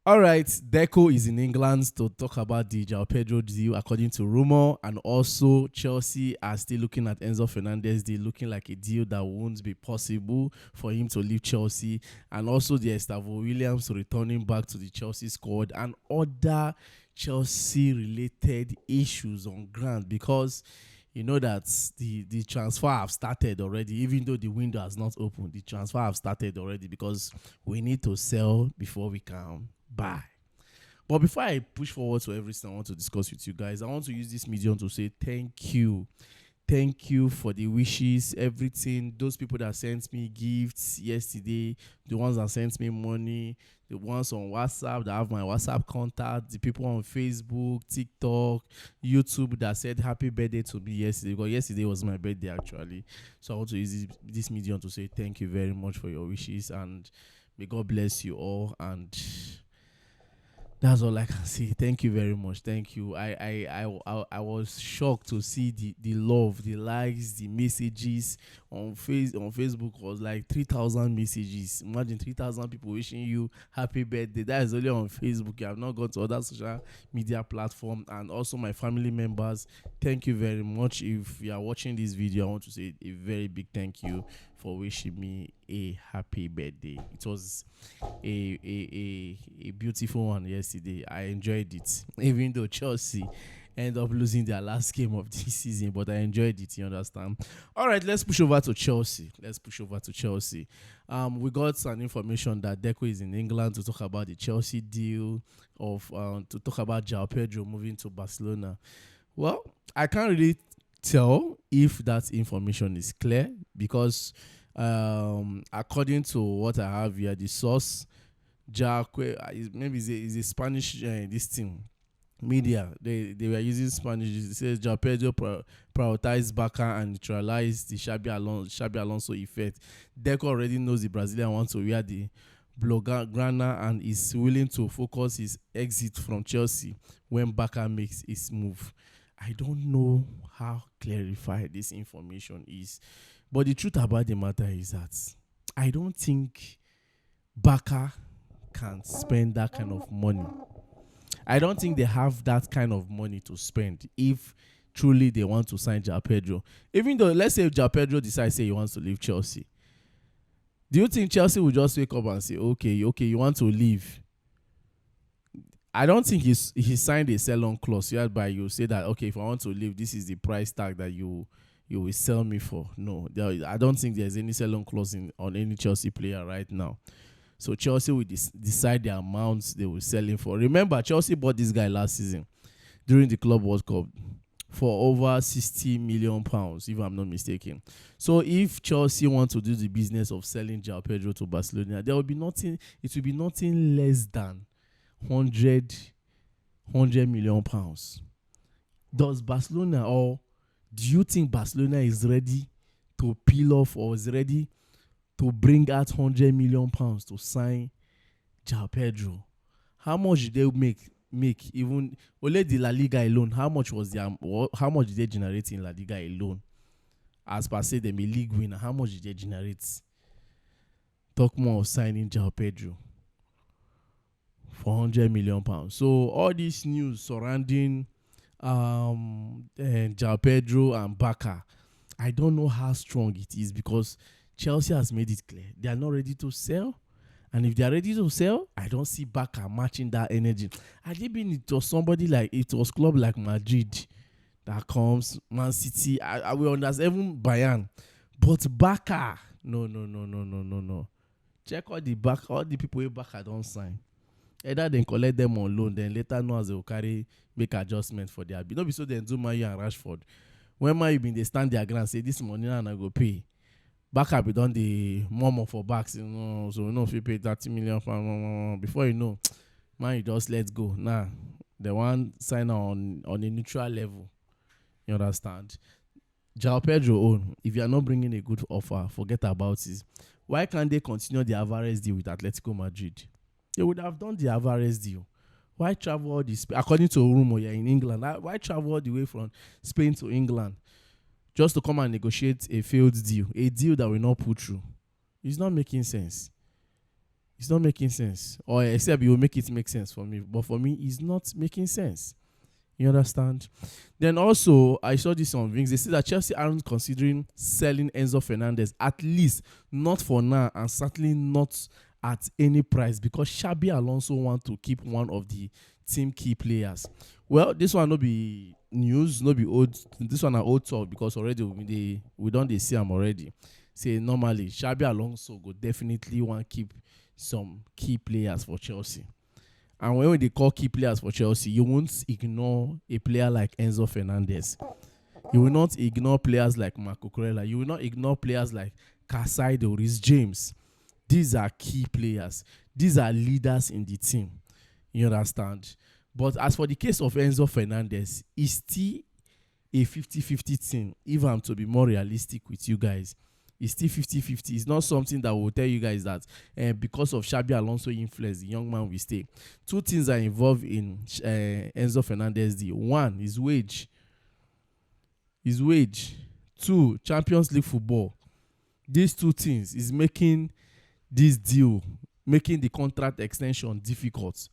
All right, Deco is in England to talk about the Joao Pedro deal, according to rumor, and also Chelsea are still looking at Enzo Fernandez deal, looking like a deal that won't be possible for him to leave Chelsea, and also the Estavo Williams returning back to the Chelsea squad, and other Chelsea-related issues on ground because you know that the transfer have started already, even though the window has not opened. The transfer have started already because we need to sell before we can buy. But before I push forward to everything I want to discuss with you guys, I want to use this medium to say thank you. Thank you for the wishes, everything. Those people that sent me gifts yesterday, the ones that sent me money, the ones on WhatsApp that have my WhatsApp contact, the people on Facebook, TikTok, YouTube that said happy birthday to me yesterday. Because yesterday was my birthday actually. So I want to use this medium to say thank you very much for your wishes and may God bless you all. And that's all I can say. Thank you very much. Thank you. I was shocked to see the love, the likes, the messages on Facebook was like 3,000 messages. Imagine 3,000 people wishing you happy birthday. That is only on Facebook. I have not gone to other social media platform, and also my family members. Thank you very much. If you are watching this video, I want to say a very big thank you for wishing me a happy birthday. It was a beautiful one yesterday. I enjoyed it, even though Chelsea end up losing their last game of this season, but I enjoyed it. You understand? All right, let's push over to Chelsea. We got some information that Deco is in England to talk about the Chelsea deal of to talk about Joao Pedro moving to Barcelona. Well, I can't really tell if that information is clear because according to what I have here, the source maybe is a Spanish this thing media. They were using Spanish. It says Joao Pedro prioritized Barca and neutralized the Xabi Alonso effect. Deco already knows the Brazilian wants to wear the Blaugrana and is willing to focus his exit from Chelsea when Barca makes its move. I don't know how clarified this information is, but the truth about the matter is that I don't think Barca can spend that kind of money. I don't think they have that kind of money to spend if truly they want to sign Joao Pedro. Even though, let's say Joao Pedro decides he wants to leave Chelsea, do you think Chelsea will just wake up and say, okay, you want to leave? I don't think he signed a sell-on clause whereby you say that, okay, if I want to leave, this is the price tag that you will sell me for. No, I don't think there's any sell-on clause on any Chelsea player right now. So Chelsea will decide the amounts they will sell him for. Remember, Chelsea bought this guy last season during the Club World Cup for over £60 million, if I'm not mistaken. So if Chelsea want to do the business of selling Joao Pedro to Barcelona, there will be nothing. It will be nothing less than 100 million pounds. Does Barcelona, or do you think Barcelona is ready to peel off or is ready to bring out 100 million pounds to sign Joao Pedro? How much did they make even only the La Liga alone? How much did they generate in La Liga alone? As per se, them a league winner, how much did they generate? Talk more of signing Joao Pedro for 100 million pounds. So all this news surrounding Joao Pedro and Barca, I don't know how strong it is because Chelsea has made it clear they are not ready to sell. And if they are ready to sell, I don't see Barca matching that energy. Had it been it was club like Madrid that comes, Man City, I will understand, even Bayern. But Barca, no. Check all the people who Barca don't sign. Either they collect them on loan, then later know as they will make adjustment for their bid. Not be so then do Mayu and Rashford. When Mayu been they stand their ground, say this money and I go pay. Barca be done the murmur for backs, so if you pay 30 million before you know, man, you just let go. Nah, the one sign on a neutral level. You understand? Joao Pedro own. If you are not bringing a good offer, forget about it. Why can't they continue the Alvarez deal with Atletico Madrid? They would have done the Alvarez deal. Why travel all this? According to rumor, you're in England. Why travel all the way from Spain to England just to come and negotiate a failed deal, a deal that will not put through? It's not making sense. It's not making sense. Or except you will make it make sense for me. But for me, it's not making sense. You understand? Then also, I saw this on Wings. They say that Chelsea aren't considering selling Enzo Fernandez, at least not for now, and certainly not at any price, because Xabi Alonso want to keep one of the team key players. Well, this one no be news, no be old. This one are old talk, because already we don't they see them already. Say normally Xabi Alonso go definitely want to keep some key players for Chelsea. And when they call key players for Chelsea, you won't ignore a player like Enzo Fernandez. You will not ignore players like Marco Corella. You will not ignore players like Casado, Rhys James. These are key players. These are leaders in the team. You understand? But as for the case of Enzo Fernandez, it's still a 50-50 team. If I'm to be more realistic with you guys, it's still 50-50. It's not something that will tell you guys that because of Xabi Alonso influence, the young man will stay. Two things are involved in Enzo Fernandez deal. One is wage. Two, Champions League football. These two things is making this deal, making the contract extension difficult.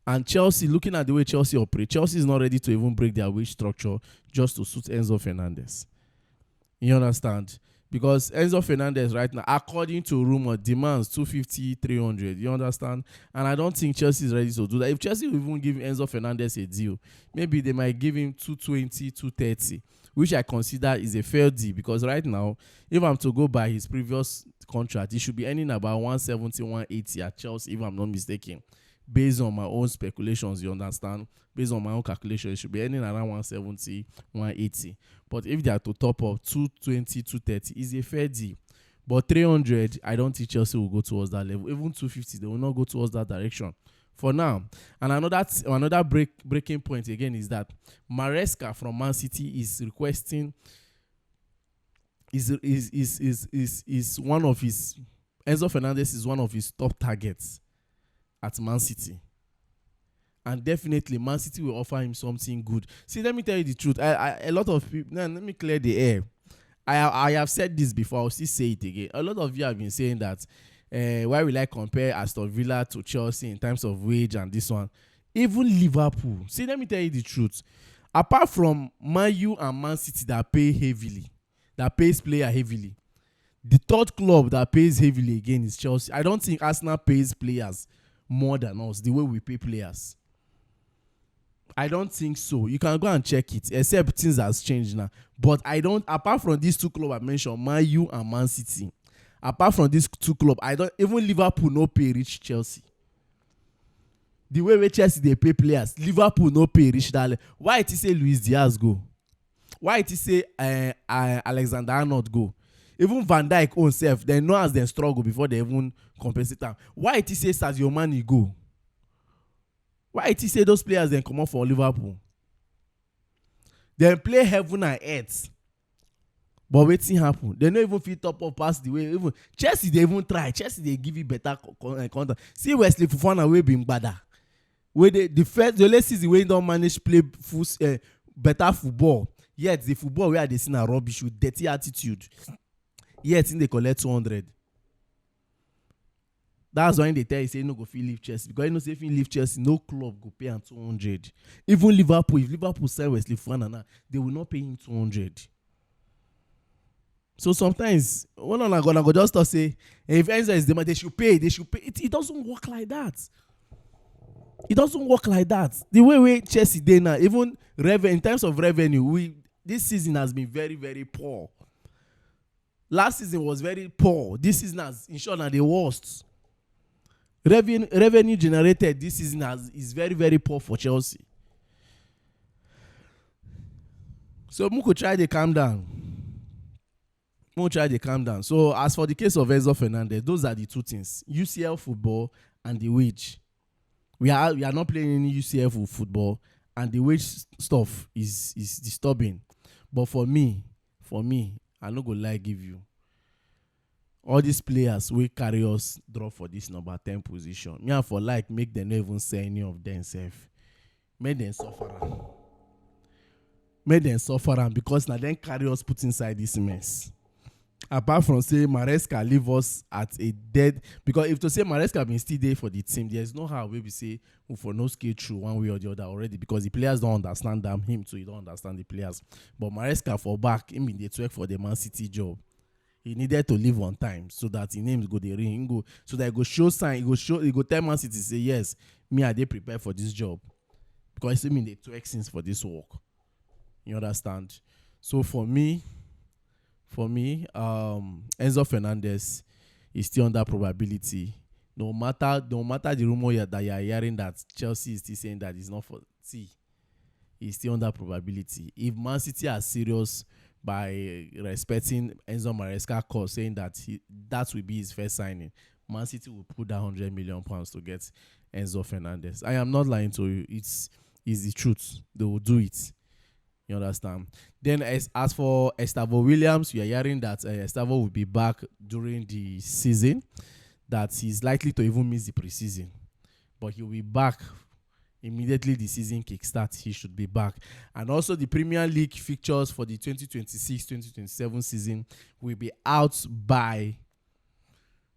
And Chelsea, looking at the way Chelsea operate, Chelsea is not ready to even break their wage structure just to suit Enzo Fernandez. You understand? Because Enzo Fernandez right now, according to rumor, demands 250, 300. You understand? And I don't think Chelsea is ready to do that. If Chelsea will even give Enzo Fernandez a deal, maybe they might give him 220, 230, which I consider is a fair deal. Because right now, if I'm to go by his previous contract, he should be earning about 170, 180 at Chelsea, if I'm not mistaken. Based on my own speculations, you understand? Based on my own calculations, it should be earning around 170, 180. But if they are to top up 220, 230, is a fair deal. But 300, I don't think Chelsea will go towards that level. Even 250, they will not go towards that direction for now. And another breaking point again is that Maresca from Man City is requesting is one of his Enzo Fernandez is one of his top targets at Man City. And definitely Man City will offer him something good. See, let me tell you the truth. A lot of people, let me clear the air. I have said this before, I'll still say it again. A lot of you have been saying that why will I compare Aston Villa to Chelsea in terms of wage and this one. Even Liverpool. See, let me tell you the truth. Apart from Man U and Man City that pay heavily, that pays player heavily, the third club that pays heavily again is Chelsea. I don't think Arsenal pays players more than us, the way we pay players. I don't think so. You can go and check it, except things has changed now. But I don't, apart from these two clubs I mentioned, Man U and Man City, apart from these two clubs, I don't, even Liverpool no pay rich Chelsea. The way Chelsea they pay players, Liverpool no pay rich that. Why it say Luis Diaz go? Why it say Alexander Arnold go? Even Van Dijk own self, they know as they struggle before they even compensate them. Why it say Sadio Mane go? Why it say those players then come up for Liverpool? They play heaven and earth. But wetin happen? They no even fit top up past the way. Even Chelsea they even try. Chelsea they give you better content. See Wesley Fofana wey been bada. Where the last season we don't manage play better football. Yet the football where they see na rubbish with dirty attitude. Yet they collect 200. That's why they tell you say no go fit leave Chelsea, because you know say if you leave Chelsea, no club go pay him 200. Even Liverpool, if Liverpool sell Wesley Fofana now, they will not pay him 200. So sometimes one on I go just to say if Enzo is the man, they should pay. It doesn't work like that. It doesn't work like that. The way Chelsea they now, even in terms of revenue, this season has been very, very poor. Last season was very poor. This season has ensured the worst. Revenue generated this season is very, very poor for Chelsea. So Muko try to calm down. So as for the case of Enzo Fernandez, those are the two things: UCL football and the wage. We are not playing any UCL football, and the wage stuff is disturbing. But for me, I'm not gonna lie, give you. All these players will carry us drop for this number 10 position. Me and for like make them not even say any of themselves. Make them suffer. Because now then carry us put inside this mess. Apart from say Maresca leave us at a dead, because if to say Maresca been still there for the team, there's no how we say who for no scale through one way or the other already, because the players don't understand them. Him too, he don't understand the players. But Maresca for back, him in the work for the Man City job. He needed to leave on time so that his name go the ring, go so that he go show sign, he go tell Man City say yes, me are they prepared for this job, because he mean they twerk since for this work. You understand? So for me, Enzo Fernandez is still under probability. No matter the rumor that you are hearing that Chelsea is still saying that it's not for see, he's still under probability. If Man City are serious by respecting Enzo Maresca call, saying that that will be his first signing, Man City will put that £100 million to get Enzo Fernandez. I am not lying to you. It's the truth. They will do it. You understand? Then as for Estavo Williams, we are hearing that Estavo will be back during the season, that he's likely to even miss the preseason. But he'll be back immediately the season kickstarts. He should be back. And also the Premier League fixtures for the 2026-2027 season will be out by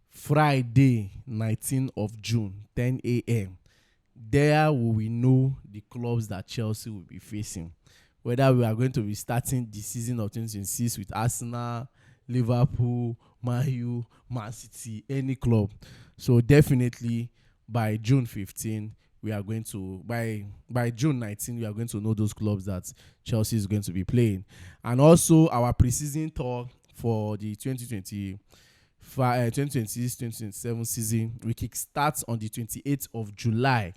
Friday, 19th of June, 10 a.m. There we will know the clubs that Chelsea will be facing. Whether we are going to be starting the season of 2026 with Arsenal, Liverpool, Man U, Man City, any club. So definitely by June 15, we are going to, by June 19, we are going to know those clubs that Chelsea is going to be playing. And also our preseason tour for the 2026-2027 season, we kick starts on the 28th of July.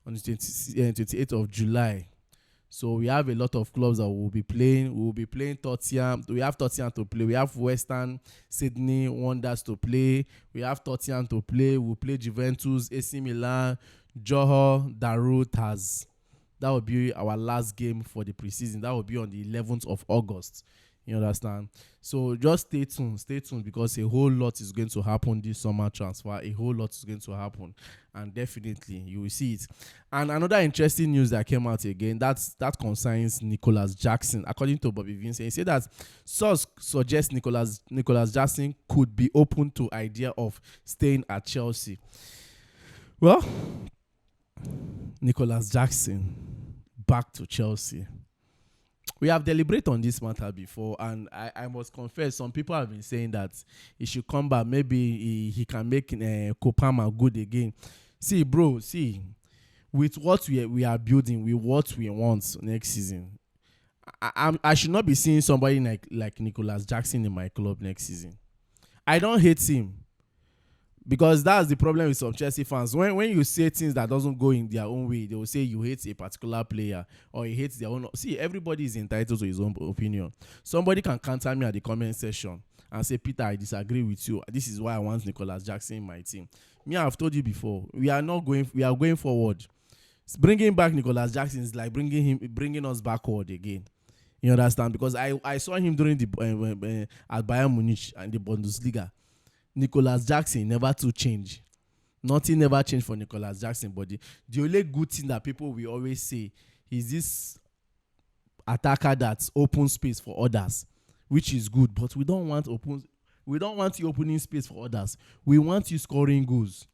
On the 28th of July. So we have a lot of clubs that will be playing. We will be playing Tottenham. We have Tottenham to play. We have Western Sydney Wonders to play. We have Tottenham to play. We'll play Juventus, AC Milan, Johor, Darut Taz. That will be our last game for the preseason. That will be on the 11th of August. You understand? So just stay tuned because a whole lot is going to happen this summer transfer. A whole lot is going to happen, and definitely you will see it. And another interesting news that came out again, that concerns Nicolas Jackson. According to Bobby Vincent, he said that source suggests Nicolas Jackson could be open to idea of staying at Chelsea. Well, Nicolas Jackson back to Chelsea. We have deliberated on this matter before, and I must confess, some people have been saying that he should come back. Maybe he can make Kopama good again. See, bro, with what we are building, with what we want next season, I should not be seeing somebody like Nicolas Jackson in my club next season. I don't hate him, because that's the problem with some Chelsea fans. When you say things that doesn't go in their own way, they will say you hate a particular player or you hate their own. See, everybody is entitled to his own opinion. Somebody can counter me at the comment section and say, Peter, I disagree with you. This is why I want Nicolas Jackson in my team. Me, I've told you before, we are going forward. Bringing back Nicolas Jackson is like bringing us backward again. You understand? Because I saw him during the at Bayern Munich and the Bundesliga. Nicolas Jackson never to change. Nothing never changed for Nicolas Jackson. But the only good thing that people will always say is this attacker that opens space for others, which is good. But we don't want you opening space for others. We want you scoring goals.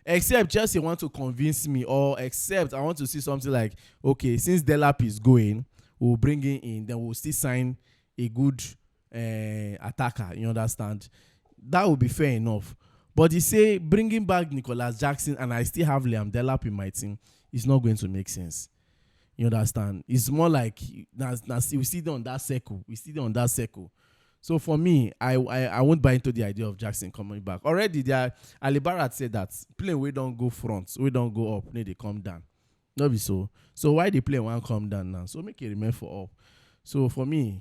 Except Chelsea want to convince me, or except I want to see something like, okay, since Delap is going, we'll bring him in, then we'll still sign a good attacker. You understand? That would be fair enough. But you say bringing back Nicolas Jackson and I still have Liam Delap in my team, it's not going to make sense. You understand? It's more like we still on that circle. So for me, I won't buy into the idea of Jackson coming back. Already, Ali Barrett said that playing we don't go front, we don't go up, they come down. Not be so. So why they play one come down now? So make it remain for up. So for me,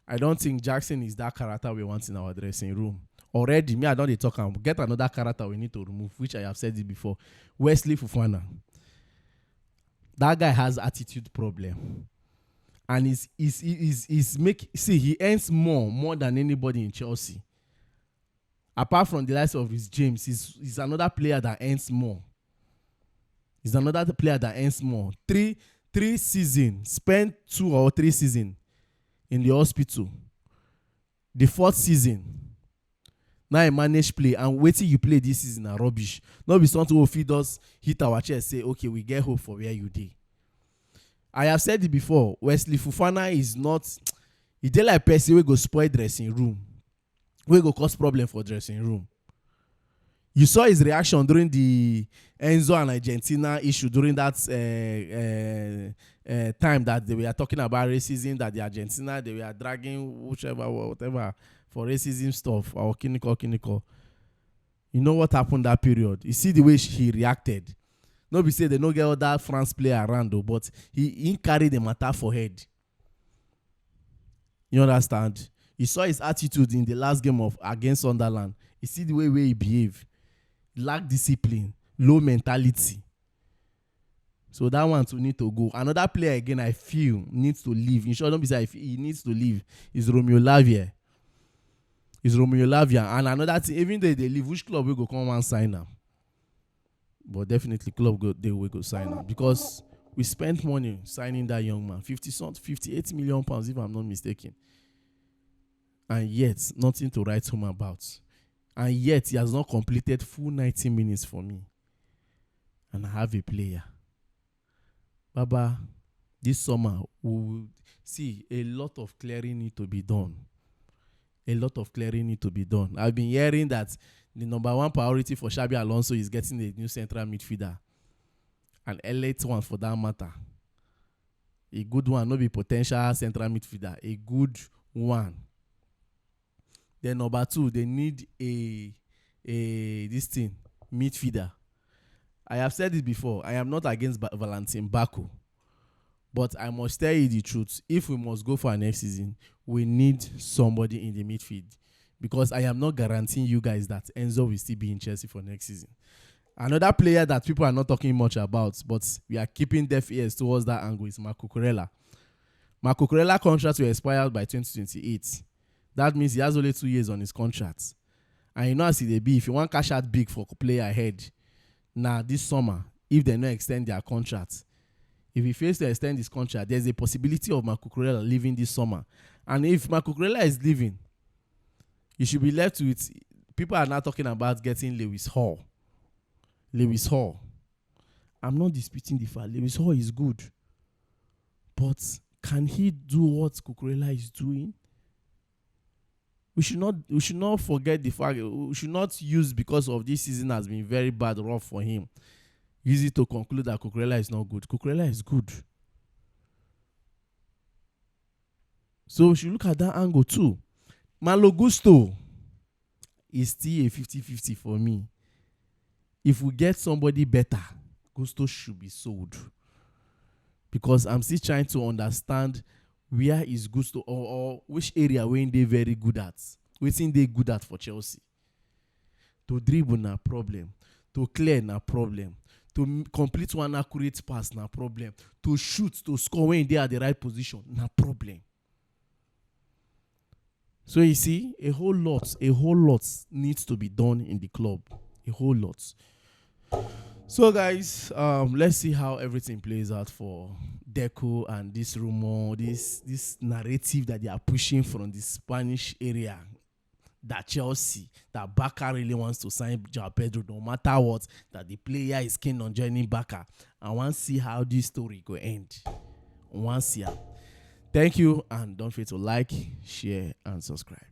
I don't think Jackson is that character we want in our dressing room. Already, me, I don't talk and get another character we need to remove, which I have said it before. Wesley Fofana. That guy has attitude problem. And he earns more than anybody in Chelsea. Apart from the likes of Rhys James, he's another player that earns more. He's another player that earns more. Three seasons, spent 2 or 3 seasons in the hospital. The fourth season, now I manage play, and waiting you play this season are rubbish. Not be something will feed us, hit our chest, say, okay, we get hope for where you did. I have said it before, Wesley Fofana is not, he dey like person wey go spoil dressing room, wey go cause problem for dressing room. You saw his reaction during the Enzo and Argentina issue, during that time that they were talking about racism, that the Argentina, they were dragging whatever for racism stuff, or kiniko. You know what happened that period? You see the way he reacted. No be say they no get all that France player around though, but he carried the matter for head. You understand? You saw his attitude in the last game of against Sunderland. You see the way he behaved. Lack discipline, low mentality. So that one to need to go. Another player again I feel needs to leave. In short, don't be say he needs to leave. Is Romeo Lavia. And another thing, even though they leave, which club will go come and sign him? But definitely they will go sign him, because we spent money signing that young man, 58 million pounds if I'm not mistaken. And yet nothing to write home about. And yet he has not completed full 90 minutes for me. And I have a player. Baba, this summer we will see a lot of clearing need to be done. I've been hearing that the number one priority for Xabi Alonso is getting a new central midfielder. An elite one for that matter. A good one, not be potential central midfielder. A good one. Then number two, they need a midfielder. I have said it before. I am not against Valentin Baku, but I must tell you the truth. If we must go for our next season, we need somebody in the midfield, because I am not guaranteeing you guys that Enzo will still be in Chelsea for next season. Another player that people are not talking much about, but we are keeping deaf ears towards that angle, is Marco Cucurella. Marco Cucurella contract will expire by 2028. That means he has only 2 years on his contract. And you know as it be, if you want cash out big for player ahead, now this summer, if they don't extend their contract, if he fails to extend his contract, there's a possibility of Marco Cucurella leaving this summer. And if Marco Cucurella is leaving, you should be left with, people are now talking about getting Lewis Hall. I'm not disputing the fact Lewis Hall is good, but can he do what Cucurella is doing? We should not forget the fact. We should not use, because of this season has been very bad, rough for him, use it to conclude that Cucurella is not good. Cucurella is good. So we should look at that angle too. Malo Gusto is still a 50-50 for me. If we get somebody better, Gusto should be sold. Because I'm still trying to understand where is Gusto, or which area when they very good at. Which they good at for Chelsea. To dribble na problem. To clear na problem. To complete one accurate pass na problem. To shoot, to score when they are the right position na problem. So you see, a whole lot needs to be done in the club. A whole lot. So guys, let's see how everything plays out for Deco and this rumor, this narrative that they are pushing from the Spanish area, that Chelsea, that Barca really wants to sign Joao Pedro no matter what, that the player is keen on joining Barca. I want to see how this story go end. Thank you, and don't forget to like, share, and subscribe.